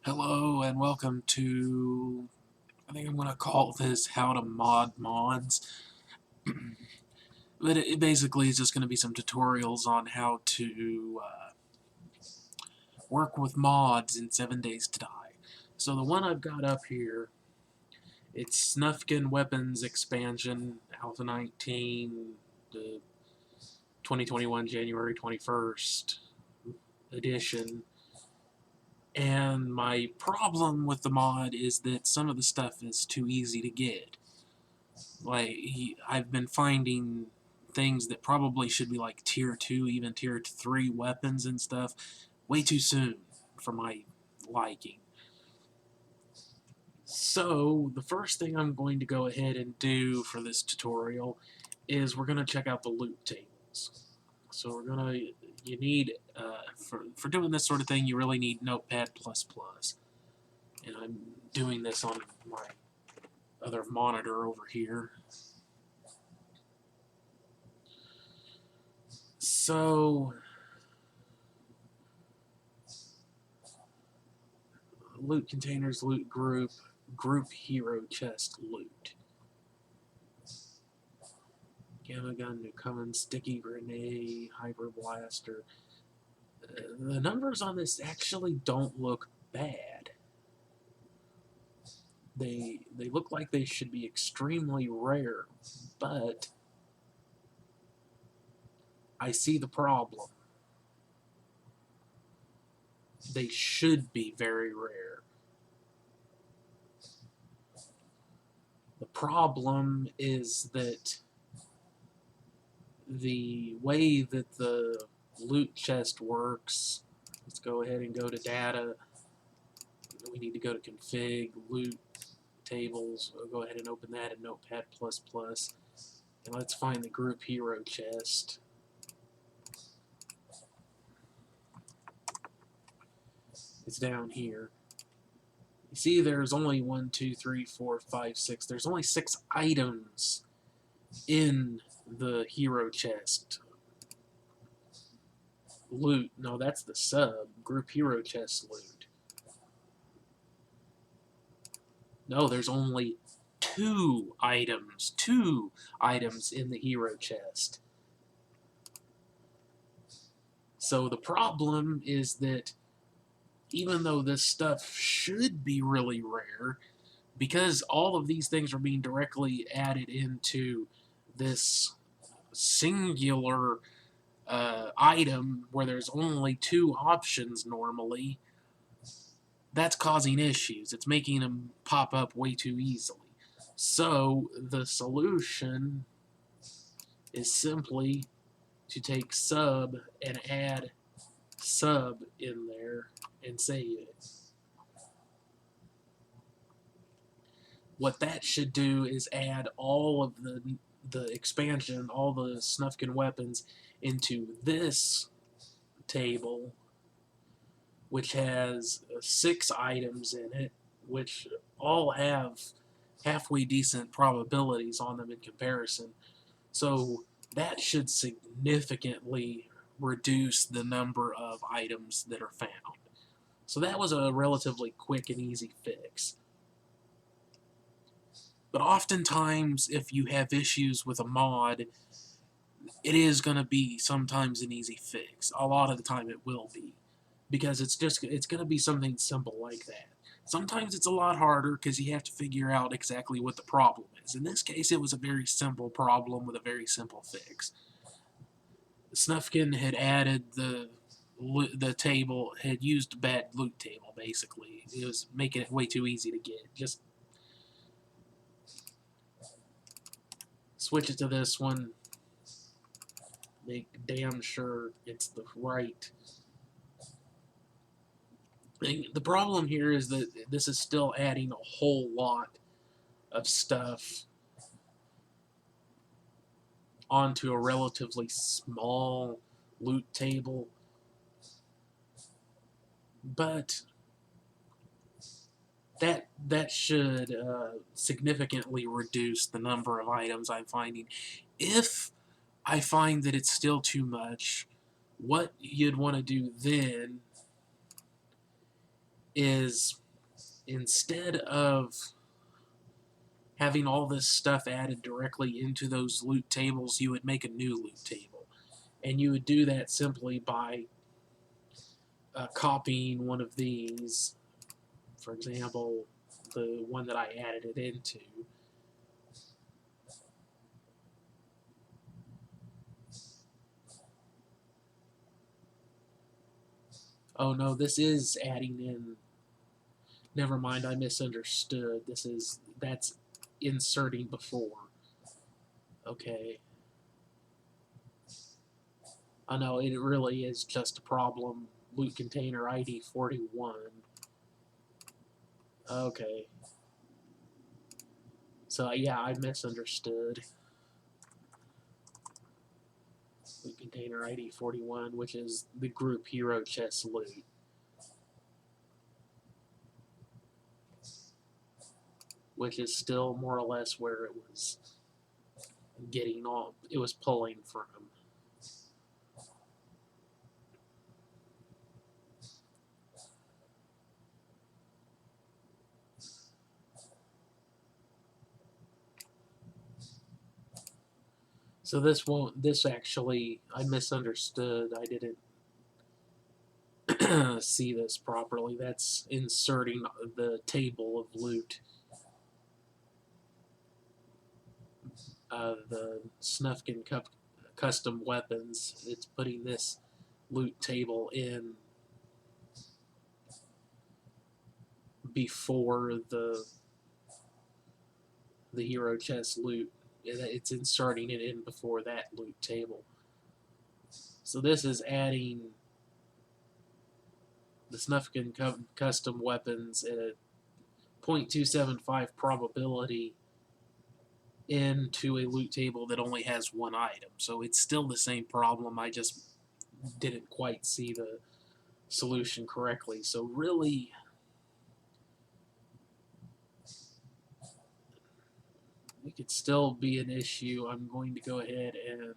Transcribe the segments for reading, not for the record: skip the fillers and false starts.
Hello and welcome to, I think I'm going to call this How to Mod Mods. But it basically is just going to be some tutorials on how to work with mods in 7 Days to Die. So the one I've got up here, it's Snufkin Weapons Expansion, Alpha 19, the 2021 January 21st edition. And my problem with the mod is that some of the stuff is too easy to get. I've been finding things that probably should be like tier 2, even tier 3 weapons and stuff way too soon for my liking. So the first thing I'm going to go ahead and do for this tutorial is we're going to check out the loot tables. So you need, for doing this sort of thing, you really need Notepad++. And I'm doing this on my other monitor over here. So, loot containers, loot group, group hero chest loot. Gamma gun, Newcomen, sticky grenade, hyper blaster. The numbers on this actually don't look bad. They look like they should be extremely rare, but I see the problem. They should be very rare. The problem is that the way that the loot chest works, let's go ahead and go to data. We need to go to config, loot tables. We'll go ahead and open that in Notepad++. And let's find the group hero chest. It's down here. You see there's only 1, 2, 3, 4, 5, 6. There's only 6 items in the hero chest. Loot. No, that's the sub. Group hero chest loot. No, there's only 2 items. 2 items in the hero chest. So the problem is that even though this stuff should be really rare, because all of these things are being directly added into this singular item where there's only 2 options normally, that's causing issues. It's making them pop up way too easily. So the solution is simply to take sub and add sub in there and save it. What that should do is add all of the expansion, all the Snufkin weapons into this table, which has 6 items in it, which all have halfway decent probabilities on them in comparison. So that should significantly reduce the number of items that are found. So that was a relatively quick and easy fix. But oftentimes, if you have issues with a mod, it is going to be sometimes an easy fix. A lot of the time it will be. Because it's going to be something simple like that. Sometimes it's a lot harder because you have to figure out exactly what the problem is. In this case, it was a very simple problem with a very simple fix. Snufkin had added the table, had used a bad loot table, basically. It was making it way too easy to get. Just switch it to this one. Make damn sure it's the right. The problem here is that this is still adding a whole lot of stuff onto a relatively small loot table, but that should significantly reduce the number of items I'm finding. If I find that it's still too much, what you'd want to do then is instead of having all this stuff added directly into those loot tables, you would make a new loot table. And you would do that simply by copying one of these, for example, the one that I added it into. Oh no, this is adding in. Never mind, I misunderstood. That's inserting before. Okay. Oh no, it really is just a problem. Loot container ID 41. Okay. So yeah, I misunderstood. Loot container ID 41, which is the group hero chest loot. Which is still more or less where it was getting off. It was pulling from. So this won't. This actually, I misunderstood. I didn't see this properly. That's inserting the table of loot. The Snufkin Custom Weapons. It's putting this loot table in before the hero chest loot. It's inserting it in before that loot table. So this is adding the Snufkin Custom Weapons at a 0.275 probability into a loot table that only has one item. So it's still the same problem. I just didn't quite see the solution correctly. So really, it could still be an issue. I'm going to go ahead and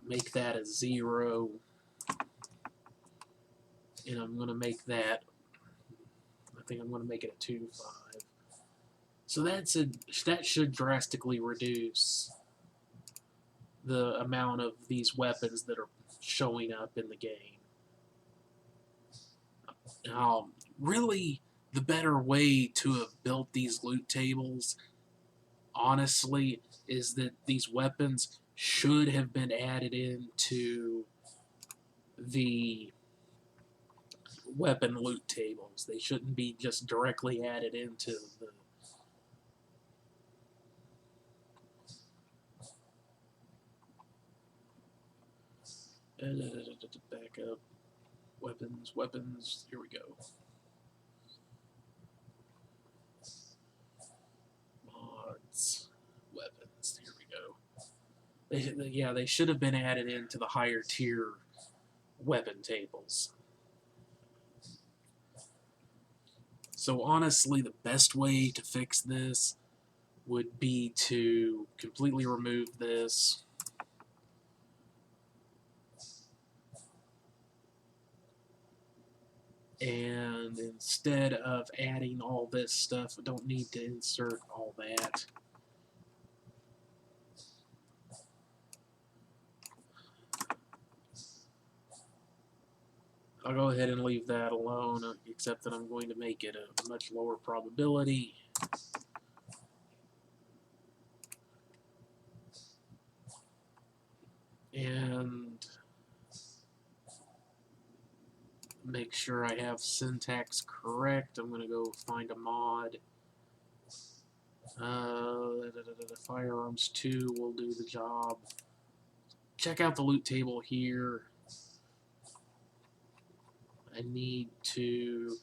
make that a 0. And I'm going to make that, I think I'm going to make it a 2.5. So that should drastically reduce the amount of these weapons that are showing up in the game. Really, the better way to have built these loot tables, honestly, is that these weapons should have been added into the weapon loot tables. They shouldn't be just directly added into the back up. Weapons, here we go. Mods, weapons, here we go. Yeah, they should have been added into the higher tier weapon tables. So honestly, the best way to fix this would be to completely remove this. And instead of adding all this stuff, I don't need to insert all that. I'll go ahead and leave that alone, except that I'm going to make it a much lower probability. And make sure I have syntax correct. I'm going to go find a mod. Firearms 2 will do the job. Check out the loot table here. I need to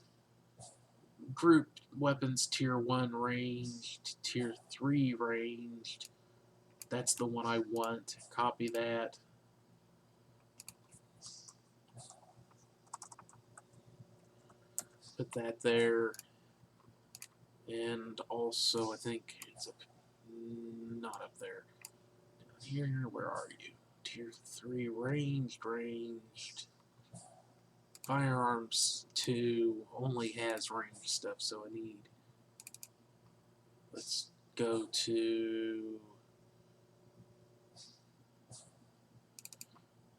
group weapons tier 1 ranged, tier 3 ranged. That's the one I want. Copy that. Put that there. And also, I think it's up, not up there. Down here, where are you? Tier 3 ranged. Firearms 2 only has ranged stuff, so I need. Let's go to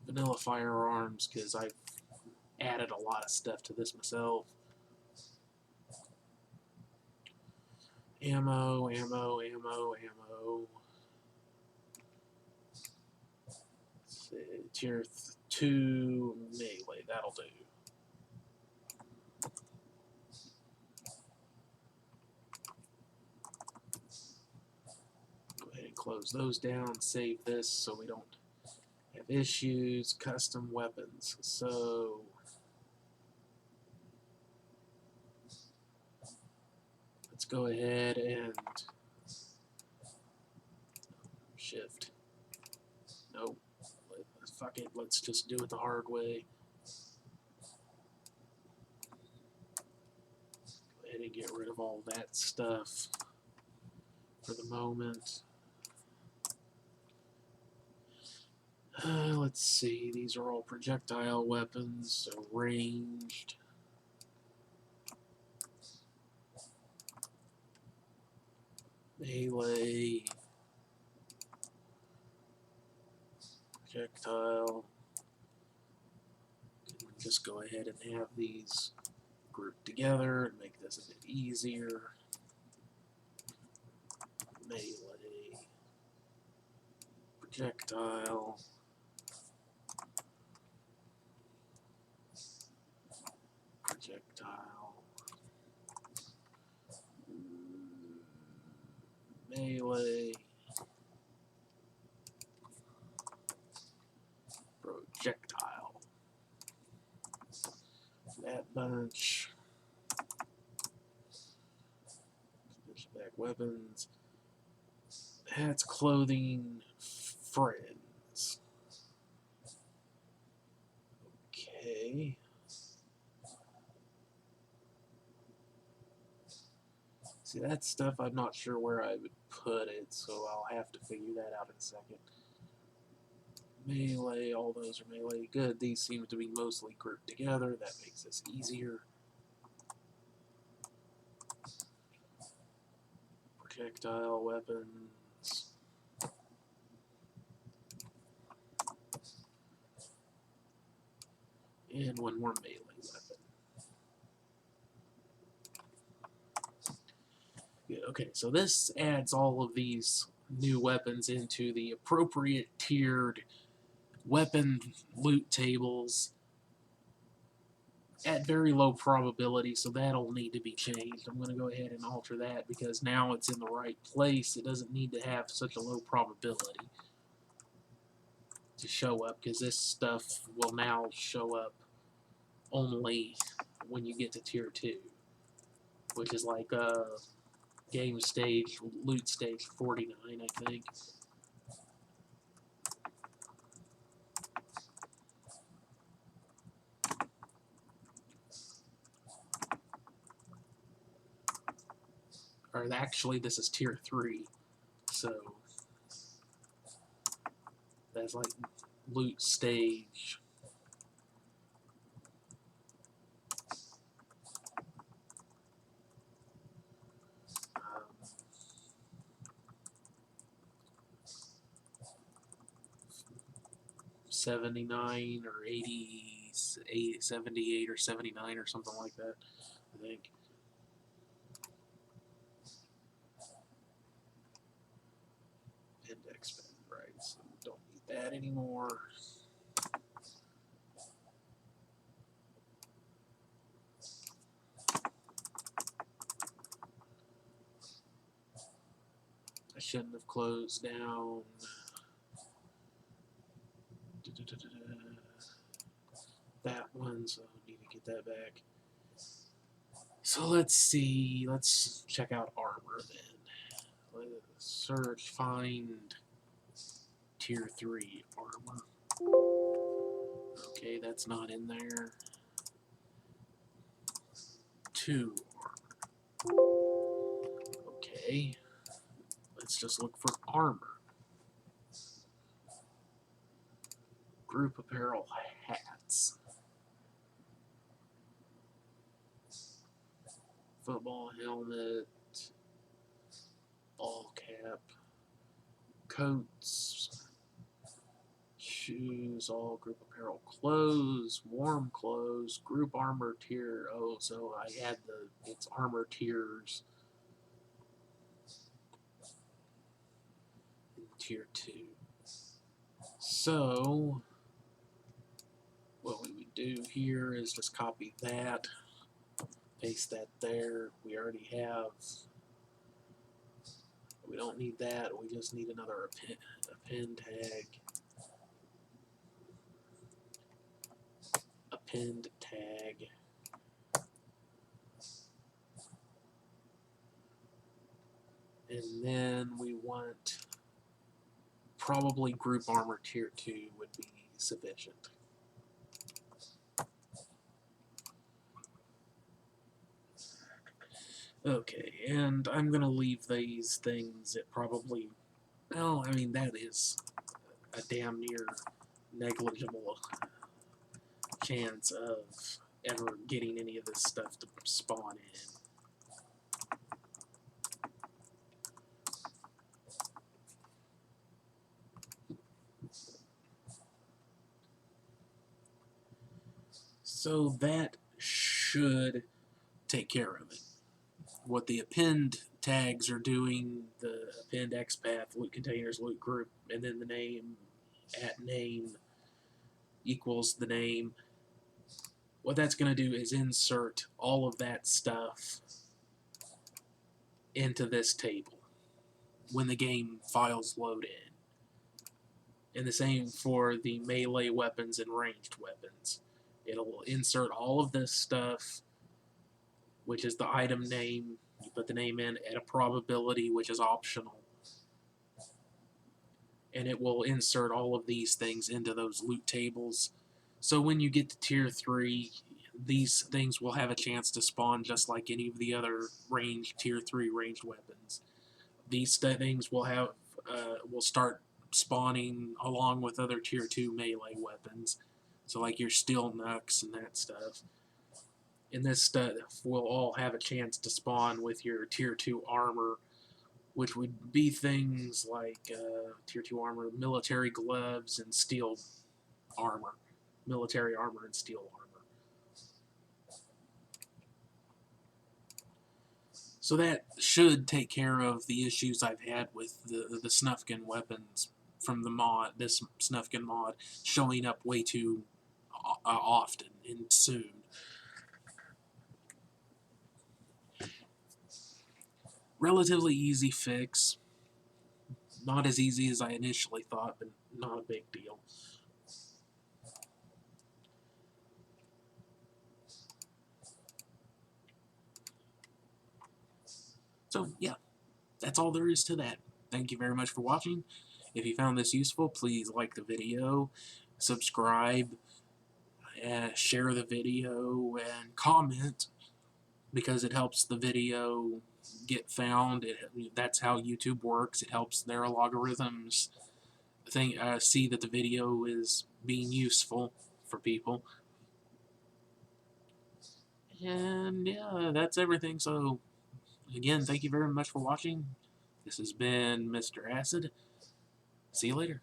vanilla firearms because I've added a lot of stuff to this myself. Ammo, ammo, ammo, ammo. Let's see, tier 2 melee, that'll do. Go ahead and close those down, save this so we don't have issues. Custom weapons. So let's go ahead and shift. Nope. Fuck it. Let's just do it the hard way. Go ahead and get rid of all that stuff for the moment. Let's see. These are all projectile weapons, so ranged. Melee. Projectile. Just go ahead and have these grouped together and make this a bit easier. Melee. Projectile. Projectile. Melee. Projectile. That bunch. Back weapons. That's clothing. Friends. Okay. See, that stuff I'm not sure where I would put it, so I'll have to figure that out in a second. Melee, all those are melee. Good, these seem to be mostly grouped together. That makes this easier. Projectile weapons. And one more melee weapon. Good, okay, so this adds all of these new weapons into the appropriate tiered weapon loot tables at very low probability, so that'll need to be changed. I'm going to go ahead and alter that because now it's in the right place. It doesn't need to have such a low probability to show up because this stuff will now show up only when you get to tier 2, which is like game stage, loot stage 49, I think. Or actually, this is tier 3, so that's like loot stage. 79 or 80, 78 or 79 or something like that, I think. Index pen, right, so don't need that anymore. I shouldn't have closed down. That one, so I need to get that back. So let's see, let's check out armor then. Let's search, find tier 3 armor. Okay, that's not in there. 2 armor. Okay, let's just look for armor. Group apparel hats. football helmet, ball cap, coats, shoes, all group apparel, clothes, warm clothes, group armor tier. Oh, so I add its armor tiers in tier 2. So what we would do here is just copy that, paste that there. We already have. We don't need that. We just need another append tag. Append tag. And then we want probably group armor tier 2 would be sufficient. Okay, and I'm going to leave these things at probably, well, I mean, that is a damn near negligible chance of ever getting any of this stuff to spawn in. So that should take care of it. What the append tags are doing, the append XPath, loot containers, loot group, and then the name, @name equals the name. What that's going to do is insert all of that stuff into this table when the game files load in. And the same for the melee weapons and ranged weapons. It'll insert all of this stuff, which is the item name. You put the name in at a probability, which is optional. And it will insert all of these things into those loot tables. So when you get to tier 3, these things will have a chance to spawn just like any of the other tier 3 ranged weapons. These things will start spawning along with other tier 2 melee weapons. So like your steel knucks and that stuff. And this stuff will all have a chance to spawn with your tier 2 armor, which would be things like tier 2 armor, military gloves, and steel armor. Military armor and steel armor. So that should take care of the issues I've had with the Snufkin weapons from the mod, this Snufkin mod, showing up way too often and soon. Relatively easy fix. Not as easy as I initially thought, but not a big deal. So, yeah, that's all there is to that. Thank you very much for watching. If you found this useful, please like the video, subscribe, share the video, and comment, because it helps the video get found. That's how YouTube works. It helps their algorithms see that the video is being useful for people. And yeah, that's everything. So again, thank you very much for watching. This has been Mr. Acid. See you later.